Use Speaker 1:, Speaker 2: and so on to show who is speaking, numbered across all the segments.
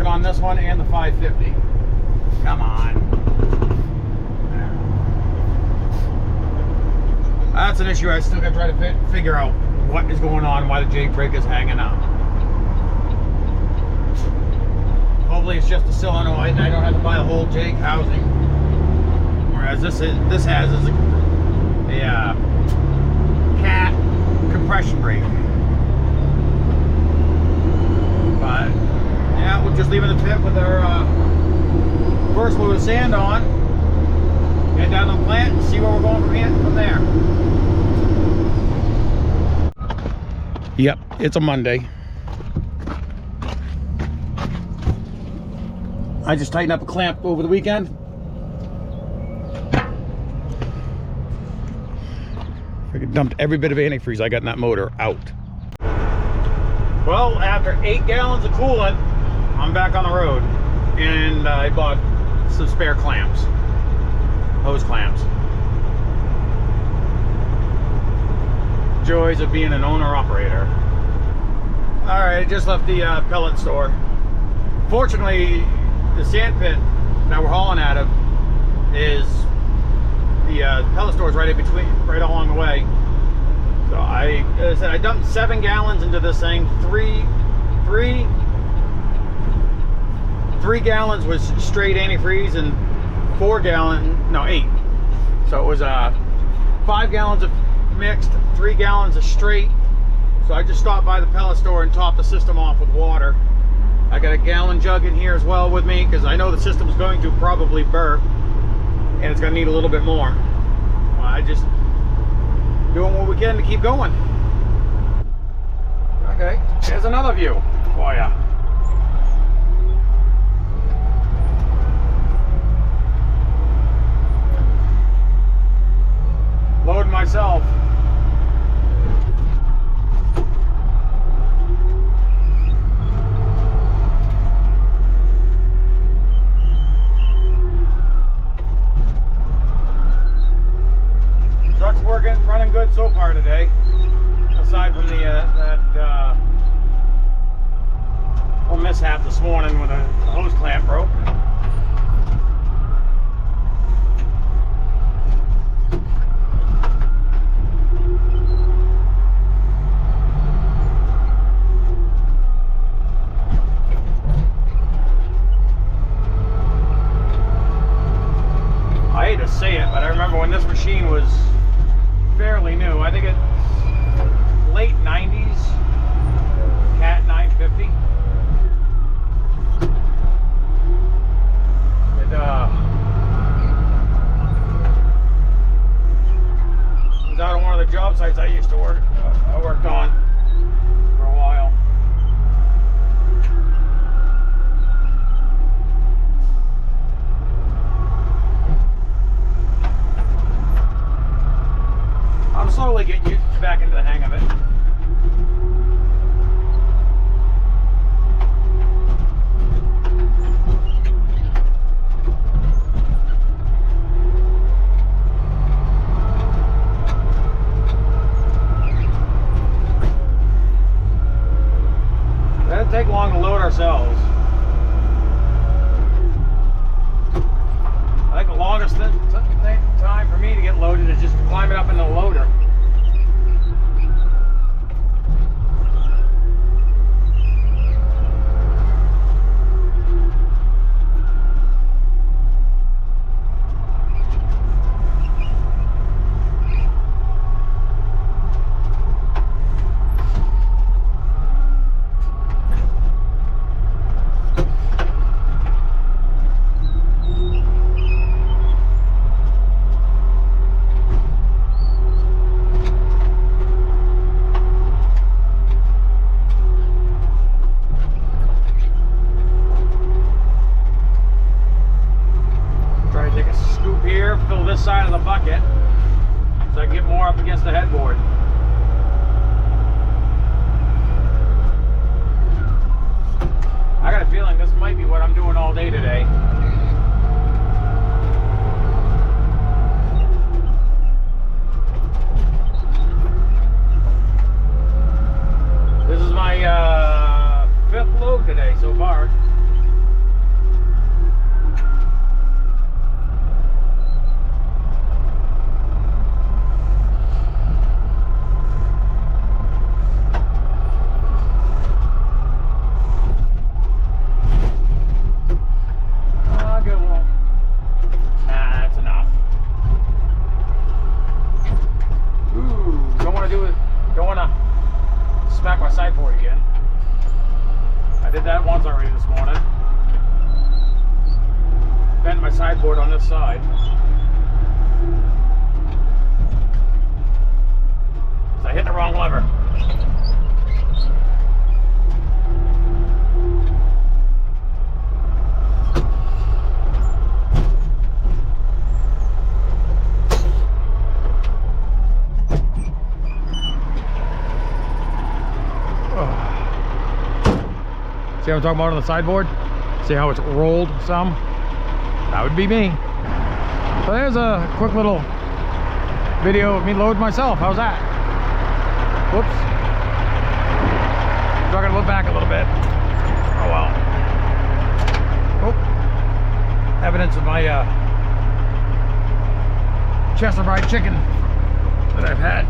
Speaker 1: working on this one and the 550. Come on. That's an issue. I still got to try to figure out what is going on, why the jake brake is hanging up. Hopefully it's just a solenoid and I don't have to buy a whole jake housing. Whereas this has is a cat compression brake. But yeah, we're just leaving the pit with our first load of sand on. Head down to the plant and see where we're going from there. Yep, it's a Monday. I just tightened up a clamp over the weekend. Freaking dumped every bit of antifreeze I got in that motor out. Well, after 8 gallons of coolant, I'm back on the road. And I bought some spare clamps. Hose clamps. Joys of being an owner-operator. Alright, I just left the pellet store. Fortunately, the sand pit that we're hauling out of is the pellet store is right in between, right along the way. So as I said, I dumped 7 gallons into this thing. Three gallons was straight antifreeze and 8. So it was 5 gallons of mixed, 3 gallons of straight. So I just stopped by the pellet store and topped the system off with water. I got a gallon jug in here as well with me because I know the system's going to probably burp and it's going to need a little bit more. I just doing what we can to keep going. Okay, there's another view for ya. Loading myself. Truck's running good so far today. Aside from that little mishap this morning when the hose clamp broke. I hate to say it, but I remember when this machine was fairly new. I think it's late 90s, Cat 950. It was out on one of the job sites I used to work. I worked on for a while. I'm slowly getting back into the hang of it. It doesn't take long to load ourselves. I think the longest time for me to get loaded is just climbing up in the loader. Fill this side of the bucket so I can get more up against the headboard. I got a feeling this might be what I'm doing all day today. This is my 5th load today so far. on this side. So I hit the wrong lever. See what I'm talking about on the sideboard? See how it's rolled some? That would be me. So there's a quick little video of me loading myself. How's that? Whoops. So I'm gonna look back a little bit. Oh well. Oh. Evidence of my Chester fried chicken that I've had.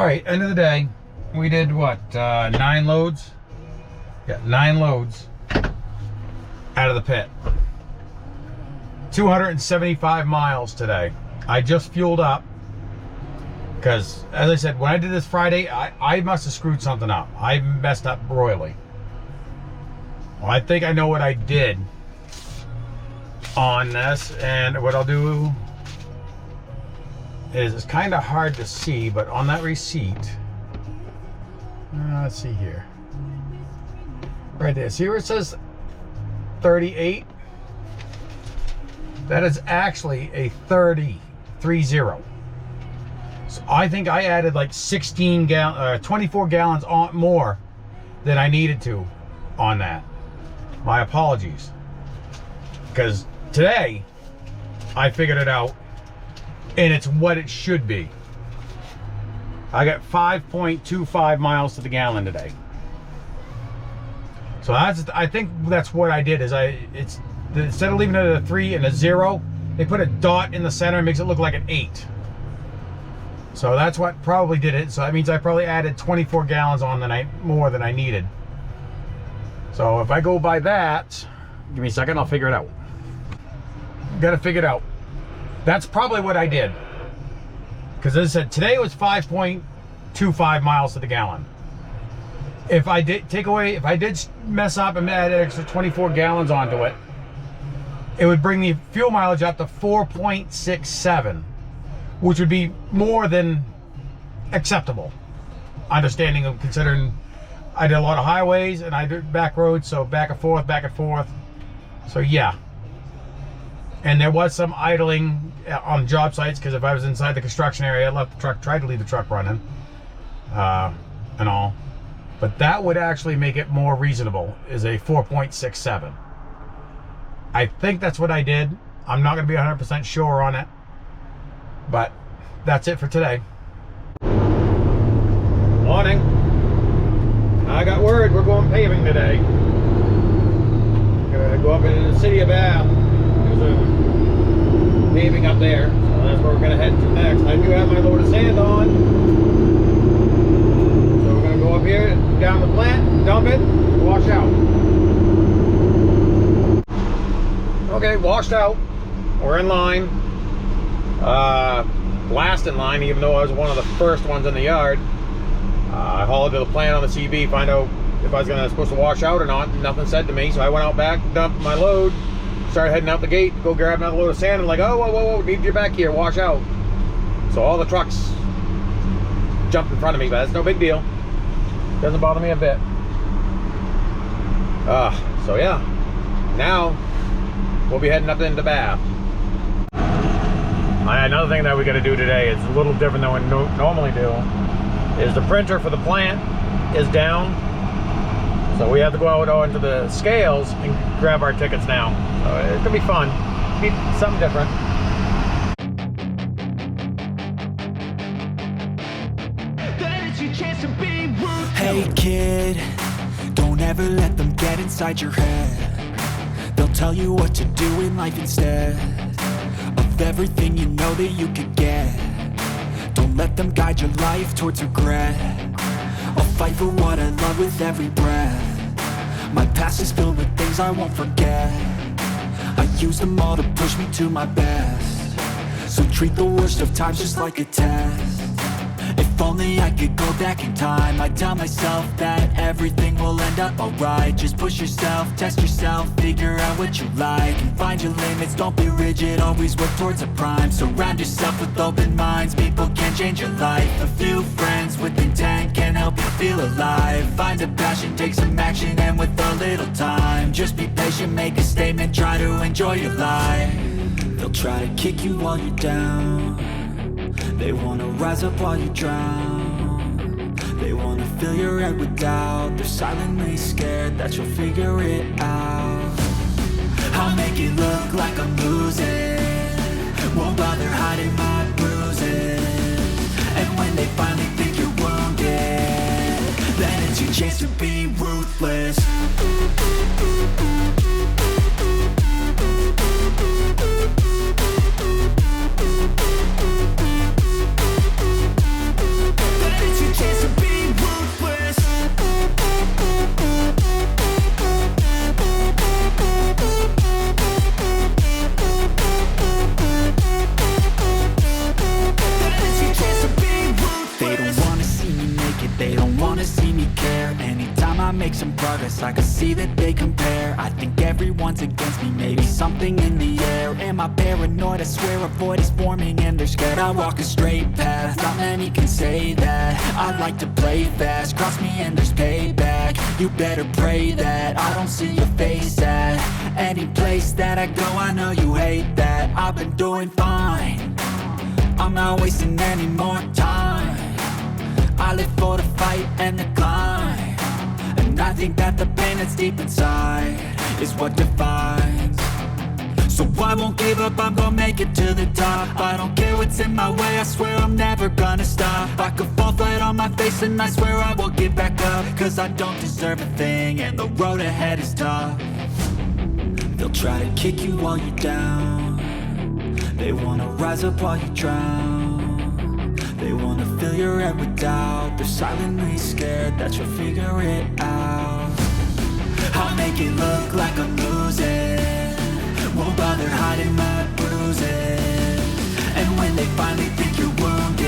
Speaker 1: right, end of the day, we did what, 9 loads? Yeah, 9 loads out of the pit. 275 miles today. I just fueled up because, as I said, when I did this Friday, I must have screwed something up. I messed up royally. Well, I think I know what I did on this, and what I'll do is, it's kind of hard to see, but on that receipt, let's see here, right there, see where it says 38? That is actually a 30. So I think I added like 24 gallons on more than I needed to on that. My apologies. Because today, I figured it out, and it's what it should be. I got 5.25 miles to the gallon today. So I think that's what I did, is instead of leaving it at a 3 and a 0, they put a dot in the center and makes it look like an 8. So that's what probably did it. So that means I probably added 24 gallons on more than I needed. So if I go by that, give me a second, I'll figure it out. Got to figure it out. That's probably what I did. Because as I said, today was 5.25 miles to the gallon. If I did mess up and add an extra 24 gallons onto it, it would bring the fuel mileage up to 4.67, which would be more than acceptable. Understanding of considering I did a lot of highways and I did back roads, so back and forth. So yeah. And there was some idling on job sites, because if I was inside the construction area, I left the truck, tried to leave the truck running, and all. But that would actually make it more reasonable, is a 4.67. I think that's what I did. I'm not going to be 100% sure on it. But that's it for today. Morning. I got word we're going paving today. Gonna go up into the city of Bath. There's a paving up there. So that's where we're going to head to next. I do have my load of sand on. So we're going to go up here, down the plant, dump it, wash out. Okay, washed out. We're in line. Last in line, even though I was one of the first ones in the yard. I hauled to the plant on the CB, find out if I was supposed to wash out or not. Nothing said to me, so I went out back, dumped my load, started heading out the gate, go grab another load of sand, and like, oh, whoa, need you back here, wash out. So all the trucks jumped in front of me, but that's no big deal. Doesn't bother me a bit. So yeah, now we'll be heading up into Bath. Another thing that we got to do today is a little different than we normally do, is the printer for the plant is down. So we have to go out onto the scales and grab our tickets now. So it's going to be fun. Be something different.
Speaker 2: Hey kid, don't ever let them get inside your head. They'll tell you what to do in life instead of everything you know that you could get. Don't let them guide your life towards regret. I'll fight for what I love with every breath. My past is filled with things I won't forget. I use them all to push me to my best. So treat the worst of times just like a test. If only I could go back in time, I'd tell myself that everything will end up alright. Just push yourself, test yourself, figure out what you like, and find your limits, don't be rigid, always work towards a prime. Surround yourself with open minds, people can change your life. A few friends with intent can help you feel alive. Find a passion, take some action, and with a little time, just be patient, make a statement, try to enjoy your life. They'll try to kick you while you're down. They wanna rise up while you drown. They wanna fill your head with doubt. They're silently scared that you'll figure it out. I'll make it look like I'm losing, won't bother hiding my bruises. And when they finally think you're wounded, then it's your chance to be ruthless. Then it's your some progress, I can see that they compare. I think everyone's against me, maybe something in the air. Am I paranoid? I swear a void is forming and they're scared. I walk a straight path, not many can say that. I like to play fast, cross me and there's payback. You better pray that I don't see your face at any place that I go. I know you hate that. I've been doing fine, I'm not wasting any more time. I live for the fight and the climb, and I think that the pain that's deep inside is what defines. So I won't give up, I'm gonna make it to the top. I don't care what's in my way, I swear I'm never gonna stop. I could fall flat on my face and I swear I will get back up, cause I don't deserve a thing and the road ahead is tough. They'll try to kick you while you're down, they wanna rise up while you drown. They wanna fill your head with doubt, they're silently scared that you'll figure it out. I'll make it look like I'm losing, won't bother hiding my bruises. And when they finally think you're wounded,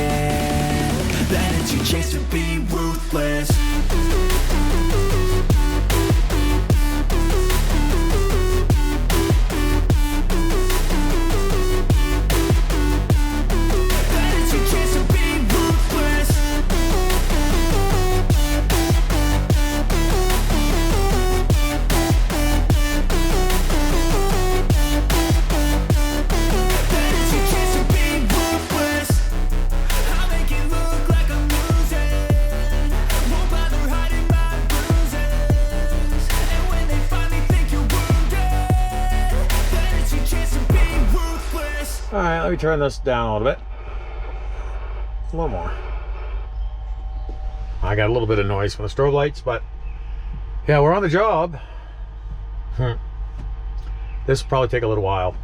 Speaker 2: then it's your chance to be ruthless.
Speaker 1: Alright, let me turn this down a little bit. A little more. I got a little bit of noise from the strobe lights, but yeah, we're on the job. This will probably take a little while.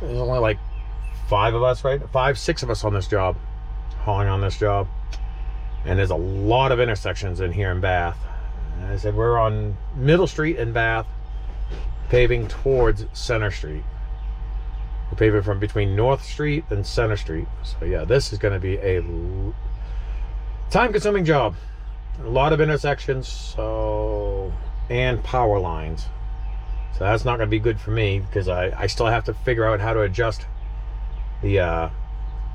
Speaker 1: There's only like 5 of us, right? 5, 6 of us on this job, hauling on this job. And there's a lot of intersections in here in Bath. And I said we're on Middle Street in Bath, paving towards Center Street. We're paving from between North Street and Center Street. So yeah, this is going to be a time-consuming job. A lot of intersections, and power lines. So that's not going to be good for me because I still have to figure out how to adjust the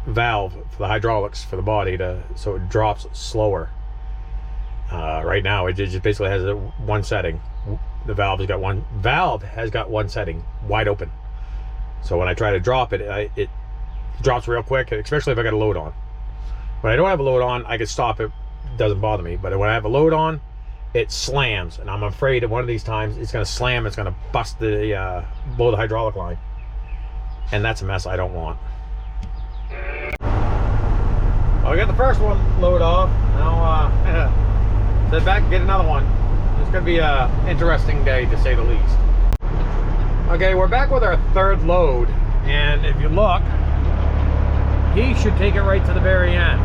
Speaker 1: valve for the hydraulics for the body so it drops slower. Right now it just basically has one setting. The valve has got one setting, wide open. So when I try to drop it, it drops real quick, especially if I got a load on. When I don't have a load on, I can stop it. It doesn't bother me. But when I have a load on, it slams. And I'm afraid that one of these times it's going to slam. It's going to bust blow the hydraulic line. And that's a mess I don't want. Well, we got the first one load off. Now, sit back and get another one. It's going to be an interesting day, to say the least. Okay, we're back with our third load, and if you look, he should take it right to the very end.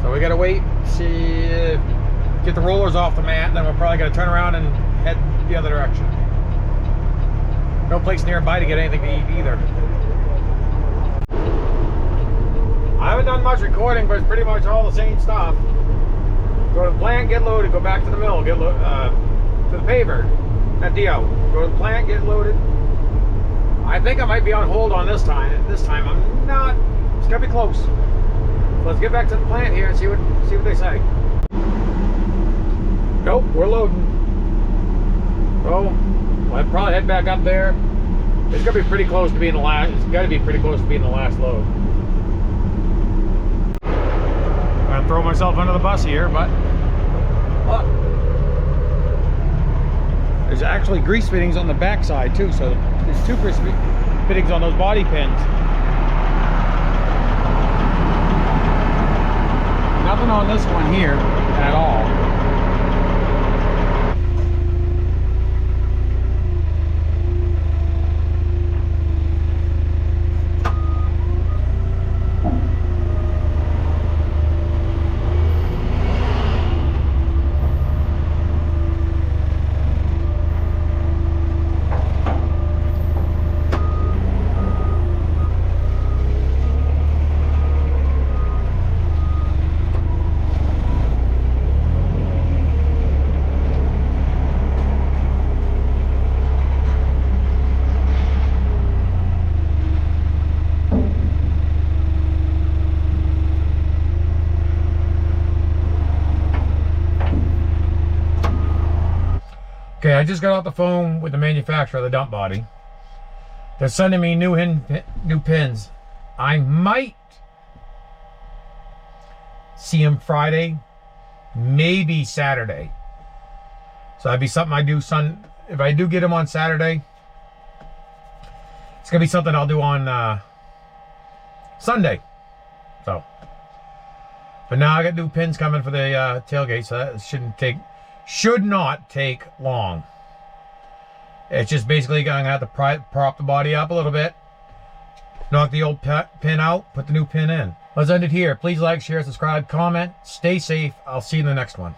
Speaker 1: So we gotta wait, get the rollers off the mat, then we're probably gonna turn around and head the other direction. No place nearby to get anything to eat either. I haven't done much recording, but it's pretty much all the same stuff. Go to the plant, get loaded, go back to the mill, get to the paver. At DO, go to the plant, get loaded. I think I might be on hold on this time. This time I'm not. It's gonna be close. So let's get back to the plant here and see what they say. Nope, we're loading. So I'll probably head back up there. It's gonna be pretty close to being the last. It's got to be pretty close to being the last load. I'm gonna throw myself under the bus here, but look. There's actually grease fittings on the back side too, so there's 2 grease fittings on those body pins. Nothing on this one here at all. Okay, I just got off the phone with the manufacturer of the dump body. They're sending me new pins. I might see them Friday, maybe Saturday. So that'd be something I do if I do get them on Saturday, it's gonna be something I'll do on Sunday. So, but now I got new pins coming for the tailgate, so that should not take long. It's just basically gonna have to prop the body up a little bit, knock the old pin out, put the new pin in. Let's end it here. Please like, share, subscribe, comment. Stay safe. I'll see you in the next one.